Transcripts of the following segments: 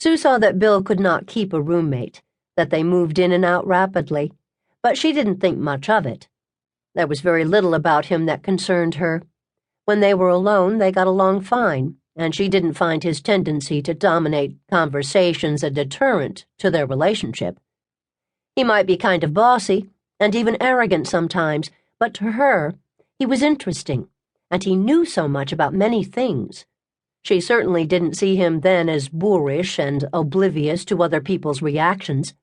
Sue saw that Bill could not keep a roommate, that they moved in and out rapidly, but she didn't think much of it. There was very little about him that concerned her. When they were alone, they got along fine, and she didn't find his tendency to dominate conversations a deterrent to their relationship. He might be kind of bossy, and even arrogant sometimes, but to her, he was interesting, and he knew so much about many things. She certainly didn't see him then as boorish and oblivious to other people's reactions.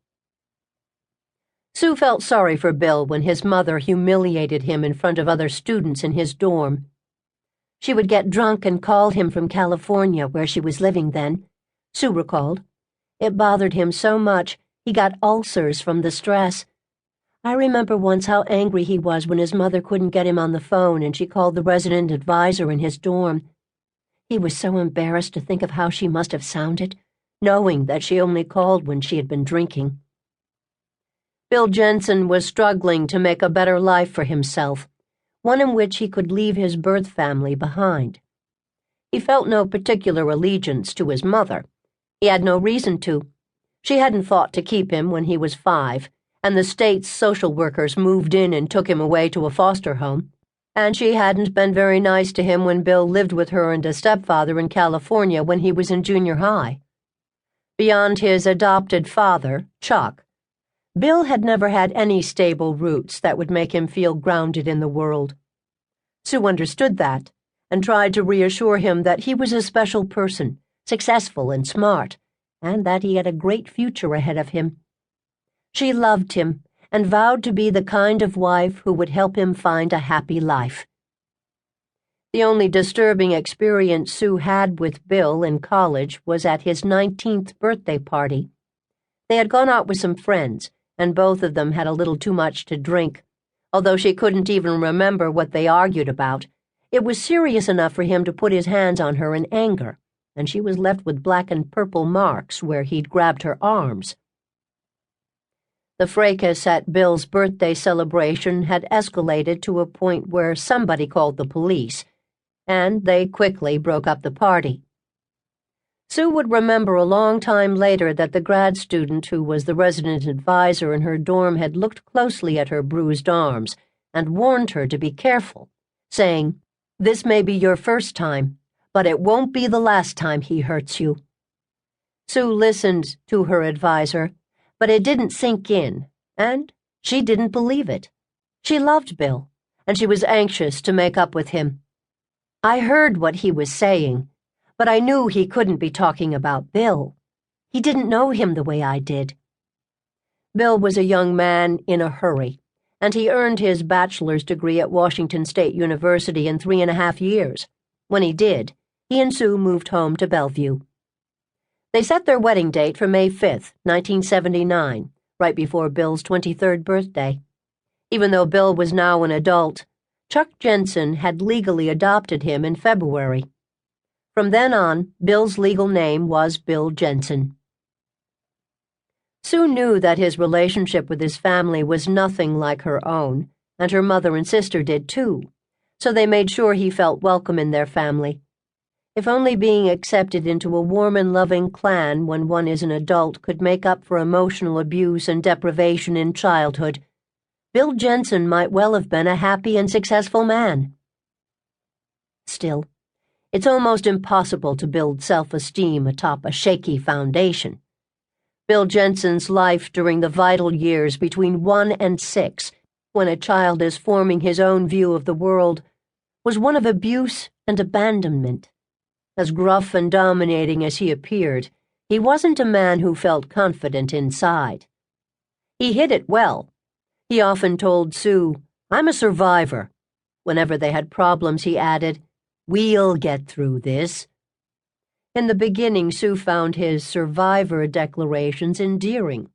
Sue felt sorry for Bill when his mother humiliated him in front of other students in his dorm. She would get drunk and call him from California, where she was living then, Sue recalled. It bothered him so much, he got ulcers from the stress. I remember once how angry he was when his mother couldn't get him on the phone and she called the resident advisor in his dorm. He was so embarrassed to think of how she must have sounded, knowing that she only called when she had been drinking. Bill Jensen was struggling to make a better life for himself, one in which he could leave his birth family behind. He felt no particular allegiance to his mother. He had no reason to. She hadn't thought to keep him when he was 5, and the state's social workers moved in and took him away to a foster home. And she hadn't been very nice to him when Bill lived with her and a stepfather in California when he was in junior high. Beyond his adopted father, Chuck, Bill had never had any stable roots that would make him feel grounded in the world. Sue understood that, and tried to reassure him that he was a special person, successful and smart, and that he had a great future ahead of him. She loved him and vowed to be the kind of wife who would help him find a happy life. The only disturbing experience Sue had with Bill in college was at his 19th birthday party. They had gone out with some friends, and both of them had a little too much to drink. Although she couldn't even remember what they argued about, it was serious enough for him to put his hands on her in anger, and she was left with black and purple marks where he'd grabbed her arms. The fracas at Bill's birthday celebration had escalated to a point where somebody called the police, and they quickly broke up the party. Sue would remember a long time later that the grad student who was the resident advisor in her dorm had looked closely at her bruised arms and warned her to be careful, saying, "This may be your first time, but it won't be the last time he hurts you." Sue listened to her advisor, but it didn't sink in, and she didn't believe it. She loved Bill, and she was anxious to make up with him. "I heard what he was saying, but I knew he couldn't be talking about Bill. He didn't know him the way I did." Bill was a young man in a hurry, and he earned his bachelor's degree at Washington State University in 3.5 years. When he did, he and Sue moved home to Bellevue. They set their wedding date for May 5th, 1979, right before Bill's 23rd birthday. Even though Bill was now an adult, Chuck Jensen had legally adopted him in February. From then on, Bill's legal name was Bill Jensen. Sue knew that his relationship with his family was nothing like her own, and her mother and sister did too, so they made sure he felt welcome in their family. If only being accepted into a warm and loving clan when one is an adult could make up for emotional abuse and deprivation in childhood, Bill Jensen might well have been a happy and successful man. Still, it's almost impossible to build self-esteem atop a shaky foundation. Bill Jensen's life during the vital years between 1 and 6, when a child is forming his own view of the world, was one of abuse and abandonment. As gruff and dominating as he appeared, he wasn't a man who felt confident inside. He hid it well. He often told Sue, "I'm a survivor." Whenever they had problems, he added, "We'll get through this." In the beginning, Sue found his survivor declarations endearing,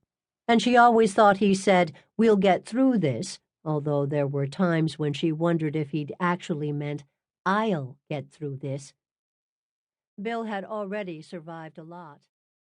and she always thought he said, "We'll get through this," although there were times when she wondered if he'd actually meant, "I'll get through this." Bill had already survived a lot.